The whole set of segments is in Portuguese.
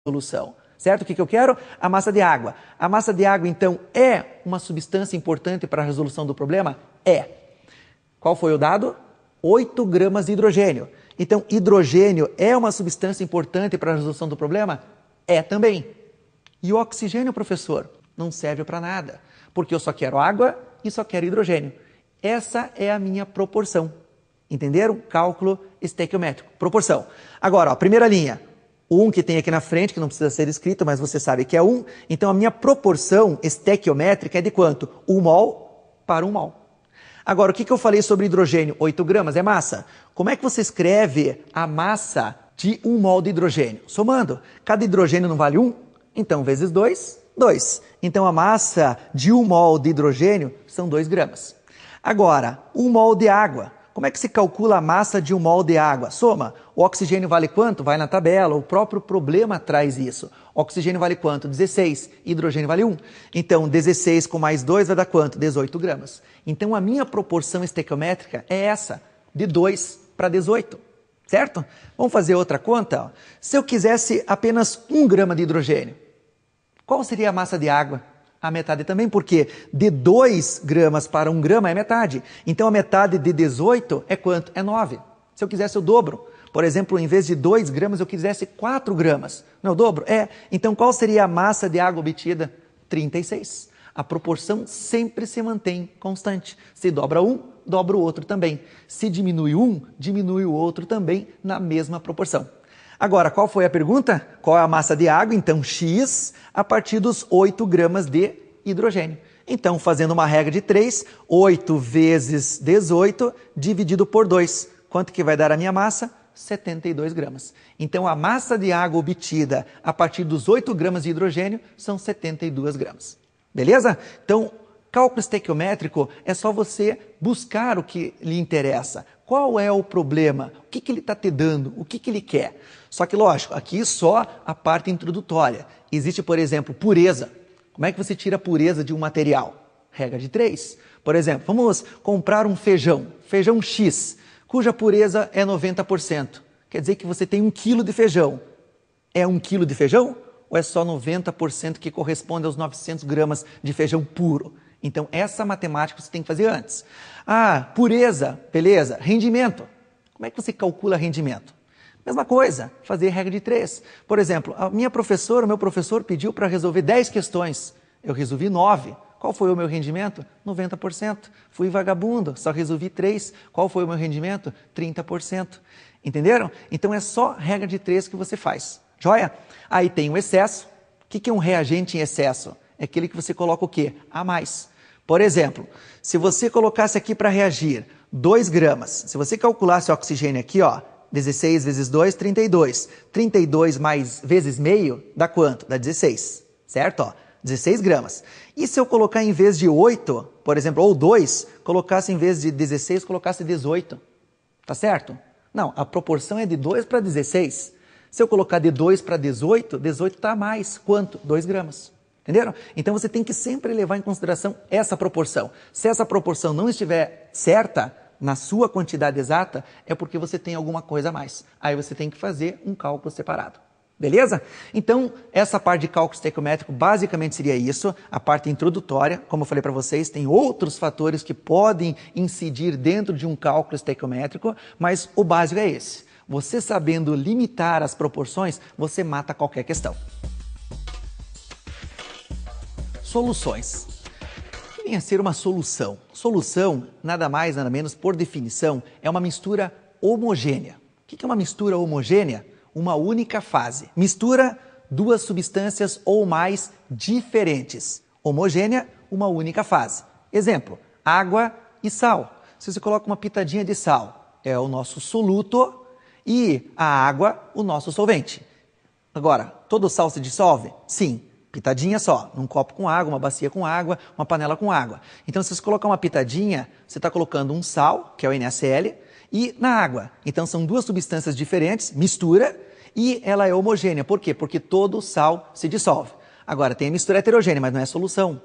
solução. Certo? O que eu quero? A massa de água. A massa de água, então, é uma substância importante para a resolução do problema? É. Qual foi o dado? 8 gramas de hidrogênio. Então, hidrogênio é uma substância importante para a resolução do problema? É também. E o oxigênio, professor? Não serve para nada, porque eu só quero água e só quero hidrogênio. Essa é a minha proporção. Entenderam? Cálculo estequiométrico. Proporção. Agora, ó, primeira linha. O 1 que tem aqui na frente, que não precisa ser escrito, mas você sabe que é 1. Então, a minha proporção estequiométrica é de quanto? 1 mol para 1 mol. Agora, o que eu falei sobre hidrogênio? 8 gramas é massa. Como é que você escreve a massa de 1 mol de hidrogênio? Somando. Cada hidrogênio não vale 1? Então, vezes 2, 2. Então, a massa de 1 mol de hidrogênio são 2 gramas. Agora, 1 mol de água. Como é que se calcula a massa de 1 mol de água? Soma. O oxigênio vale quanto? Vai na tabela. O próprio problema traz isso. O oxigênio vale quanto? 16. Hidrogênio vale 1. Então, 16 com mais 2 vai dar quanto? 18 gramas. Então, a minha proporção estequiométrica é essa, de 2 para 18. Certo? Vamos fazer outra conta? Se eu quisesse apenas 1 grama de hidrogênio, qual seria a massa de água? A metade também, porque de 2 gramas para 1 grama é metade. Então, a metade de 18 é quanto? É 9. Se eu quisesse o dobro, por exemplo, em vez de 2 gramas, eu quisesse 4 gramas. Não é o dobro? É. Então, qual seria a massa de água obtida? 36. A proporção sempre se mantém constante. Se dobra um, dobra o outro também. Se diminui um, diminui o outro também na mesma proporção. Agora, qual foi a pergunta? Qual é a massa de água? Então, X a partir dos 8 gramas de hidrogênio. Então, fazendo uma regra de 3, 8 vezes 18 dividido por 2. Quanto que vai dar a minha massa? 72 gramas. Então, a massa de água obtida a partir dos 8 gramas de hidrogênio são 72 gramas. Beleza? Então, cálculo estequiométrico é só você buscar o que lhe interessa. Qual é o problema? O que ele está te dando? O que ele quer? Só que, lógico, aqui só a parte introdutória. Existe, por exemplo, pureza. Como é que você tira a pureza de um material? Regra de 3. Por exemplo, vamos comprar um feijão X, cuja pureza é 90%. Quer dizer que você tem 1 quilo de feijão. É 1 quilo de feijão? Ou é só 90% que corresponde aos 900 gramas de feijão puro? Então, essa matemática você tem que fazer antes. Ah, pureza, beleza. Rendimento. Como é que você calcula rendimento? Mesma coisa, fazer regra de 3. Por exemplo, o meu professor pediu para resolver 10 questões. Eu resolvi 9. Qual foi o meu rendimento? 90%. Fui vagabundo, só resolvi 3. Qual foi o meu rendimento? 30%. Entenderam? Então, é só regra de 3 que você faz. Joia? Aí tem o excesso. O que é um reagente em excesso? É aquele que você coloca o quê? A mais. Por exemplo, se você colocasse aqui para reagir 2 gramas, se você calculasse o oxigênio aqui, ó, 16 vezes 2, 32. 32 mais vezes meio dá quanto? Dá 16, certo? Ó, 16 gramas. E se eu colocar em vez de 8, por exemplo, ou 2, colocasse em vez de 16, colocasse 18. Tá certo? Não, a proporção é de 2 para 16. Se eu colocar de 2 para 18, 18 está a mais. Quanto? 2 gramas. Entenderam? Então você tem que sempre levar em consideração essa proporção. Se essa proporção não estiver certa, na sua quantidade exata, é porque você tem alguma coisa a mais. Aí você tem que fazer um cálculo separado. Beleza? Então, essa parte de cálculo estequiométrico basicamente seria isso, a parte introdutória. Como eu falei para vocês, tem outros fatores que podem incidir dentro de um cálculo estequiométrico, mas o básico é esse. Você sabendo limitar as proporções, você mata qualquer questão. Soluções. O que vem a ser uma solução? Solução, nada mais, nada menos, por definição, é uma mistura homogênea. O que é uma mistura homogênea? Uma única fase. Mistura duas substâncias ou mais diferentes. Homogênea, uma única fase. Exemplo, água e sal. Se você coloca uma pitadinha de sal, é o nosso soluto e a água, o nosso solvente. Agora, todo sal se dissolve? Sim. Pitadinha só, num copo com água, uma bacia com água, uma panela com água. Então, se você colocar uma pitadinha, você está colocando um sal, que é o NaCl, e na água. Então, são duas substâncias diferentes, mistura, e ela é homogênea. Por quê? Porque todo sal se dissolve. Agora, tem a mistura heterogênea, mas não é solução.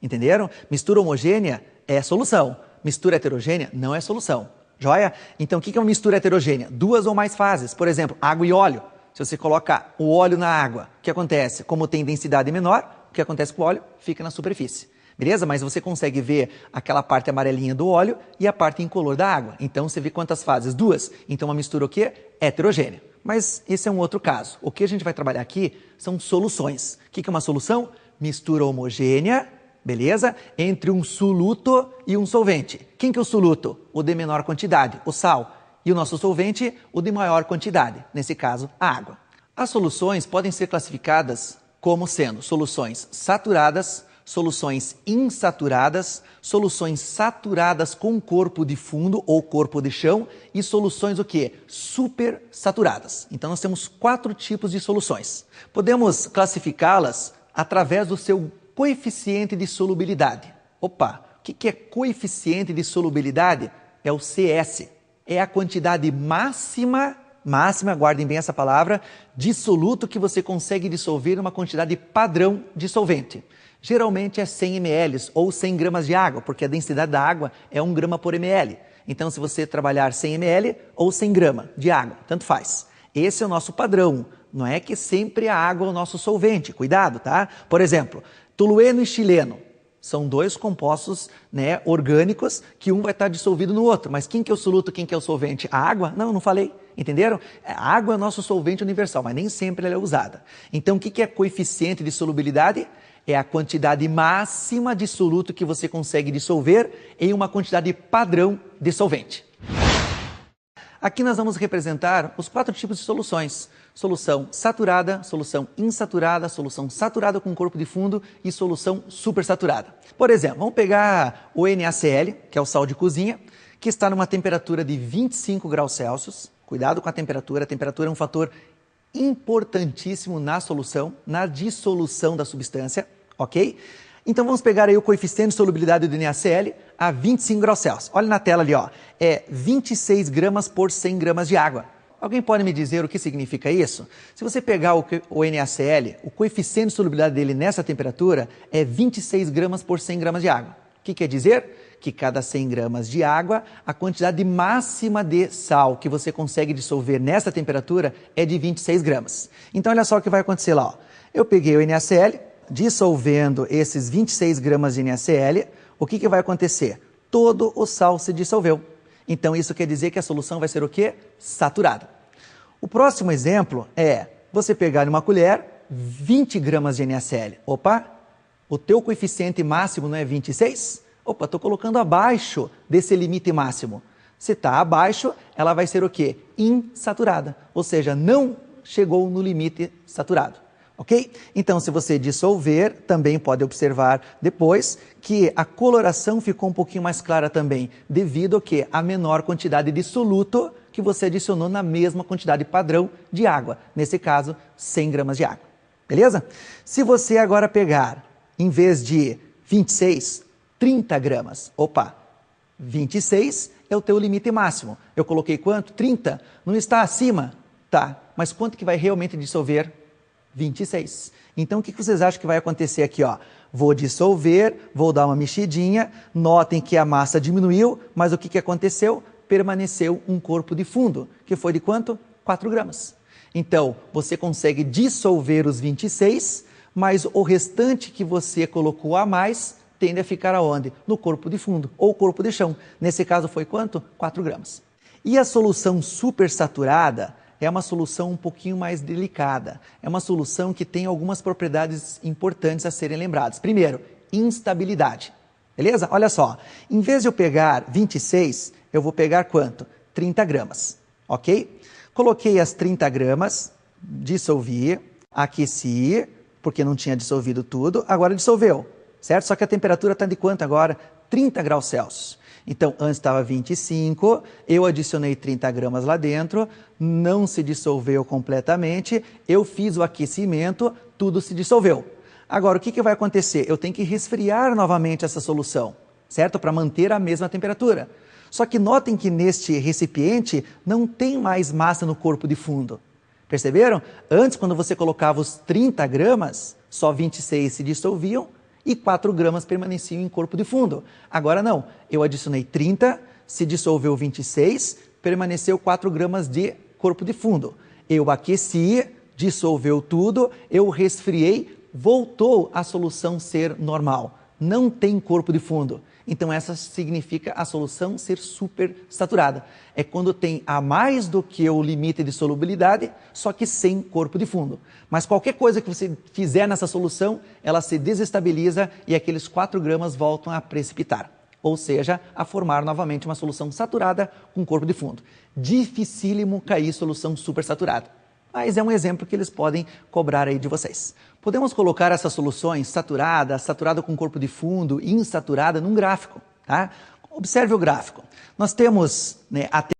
Entenderam? Mistura homogênea é solução. Mistura heterogênea não é solução. Joia? Então, o que é uma mistura heterogênea? Duas ou mais fases. Por exemplo, água e óleo. Se você coloca o óleo na água, o que acontece? Como tem densidade menor, o que acontece com o óleo? Fica na superfície. Beleza? Mas você consegue ver aquela parte amarelinha do óleo e a parte incolor da água. Então você vê quantas fases? 2. Então uma mistura o quê? Heterogênea. Mas esse é um outro caso. O que a gente vai trabalhar aqui são soluções. O que é uma solução? Mistura homogênea, beleza? Entre um soluto e um solvente. Quem que é o soluto? O de menor quantidade, o sal. E o nosso solvente, o de maior quantidade, nesse caso, a água. As soluções podem ser classificadas como sendo soluções saturadas, soluções insaturadas, soluções saturadas com corpo de fundo ou corpo de chão e soluções o quê? Supersaturadas. Então nós temos 4 tipos de soluções. Podemos classificá-las através do seu coeficiente de solubilidade. Opa, o que é coeficiente de solubilidade? É o CS. É a quantidade máxima, guardem bem essa palavra, de soluto que você consegue dissolver numa quantidade padrão de solvente. Geralmente é 100 ml ou 100 gramas de água, porque a densidade da água é 1 grama por ml. Então, se você trabalhar 100 ml ou 100 gramas de água, tanto faz. Esse é o nosso padrão. Não é que sempre a água é o nosso solvente. Cuidado, tá? Por exemplo, tolueno e xileno. São 2 compostos, né, orgânicos que um vai estar dissolvido no outro. Mas quem que é o soluto, quem que é o solvente? A água? Não falei. Entenderam? A água é o nosso solvente universal, mas nem sempre ela é usada. Então, o que é coeficiente de solubilidade? É a quantidade máxima de soluto que você consegue dissolver em uma quantidade padrão de solvente. Aqui nós vamos representar os 4 tipos de soluções. Solução saturada, solução insaturada, solução saturada com corpo de fundo e solução supersaturada. Por exemplo, vamos pegar o NaCl, que é o sal de cozinha, que está numa temperatura de 25 graus Celsius. Cuidado com a temperatura é um fator importantíssimo na solução, na dissolução da substância, ok? Então vamos pegar aí o coeficiente de solubilidade do NaCl a 25 graus Celsius. Olha na tela ali, ó, é 26 gramas por 100 gramas de água. Alguém pode me dizer o que significa isso? Se você pegar o NaCl, o coeficiente de solubilidade dele nessa temperatura é 26 gramas por 100 gramas de água. O que quer dizer? Que cada 100 gramas de água, a quantidade máxima de sal que você consegue dissolver nessa temperatura é de 26 gramas. Então olha só o que vai acontecer lá. Ó. Eu peguei o NaCl, dissolvendo esses 26 gramas de NaCl, o que vai acontecer? Todo o sal se dissolveu. Então isso quer dizer que a solução vai ser o quê? Saturada. O próximo exemplo é você pegar uma colher, 20 gramas de NaCl. Opa, o teu coeficiente máximo não é 26? Opa, estou colocando abaixo desse limite máximo. Se está abaixo, ela vai ser o quê? Insaturada, ou seja, não chegou no limite saturado. Ok? Então, se você dissolver, também pode observar depois que a coloração ficou um pouquinho mais clara também, devido à menor quantidade de soluto que você adicionou na mesma quantidade padrão de água. Nesse caso, 100 gramas de água. Beleza? Se você agora pegar, em vez de 26, 30 gramas. Opa, 26 é o teu limite máximo. Eu coloquei quanto? 30. Não está acima? Tá. Mas quanto que vai realmente dissolver? 26. Então, o que vocês acham que vai acontecer aqui? Ó? Vou dissolver, vou dar uma mexidinha, notem que a massa diminuiu, mas o que aconteceu? Permaneceu um corpo de fundo, que foi de quanto? 4 gramas. Então, você consegue dissolver os 26, mas o restante que você colocou a mais tende a ficar aonde? No corpo de fundo, ou corpo de chão. Nesse caso foi quanto? 4 gramas. E a solução supersaturada é uma solução um pouquinho mais delicada. É uma solução que tem algumas propriedades importantes a serem lembradas. Primeiro, instabilidade. Beleza? Olha só, em vez de eu pegar 26, eu vou pegar quanto? 30 gramas, ok? Coloquei as 30 gramas, dissolvi, aqueci, porque não tinha dissolvido tudo, agora dissolveu, certo? Só que a temperatura está de quanto agora? 30 graus Celsius. Então, antes estava 25, eu adicionei 30 gramas lá dentro, não se dissolveu completamente, eu fiz o aquecimento, tudo se dissolveu. Agora, o que vai acontecer? Eu tenho que resfriar novamente essa solução, certo? Para manter a mesma temperatura. Só que notem que neste recipiente não tem mais massa no corpo de fundo. Perceberam? Antes, quando você colocava os 30 gramas, só 26 se dissolviam, e 4 gramas permaneciam em corpo de fundo. Agora não, eu adicionei 30, se dissolveu 26, permaneceu 4 gramas de corpo de fundo. Eu aqueci, dissolveu tudo, eu resfriei, voltou a solução ser normal. Não tem corpo de fundo. Então essa significa a solução ser supersaturada. É quando tem a mais do que o limite de solubilidade, só que sem corpo de fundo. Mas qualquer coisa que você fizer nessa solução, ela se desestabiliza e aqueles 4 gramas voltam a precipitar. Ou seja, a formar novamente uma solução saturada com corpo de fundo. Dificílimo cair solução supersaturada. Mas é um exemplo que eles podem cobrar aí de vocês. Podemos colocar essas soluções saturada com corpo de fundo, insaturada, num gráfico. Tá? Observe o gráfico. Nós temos, né,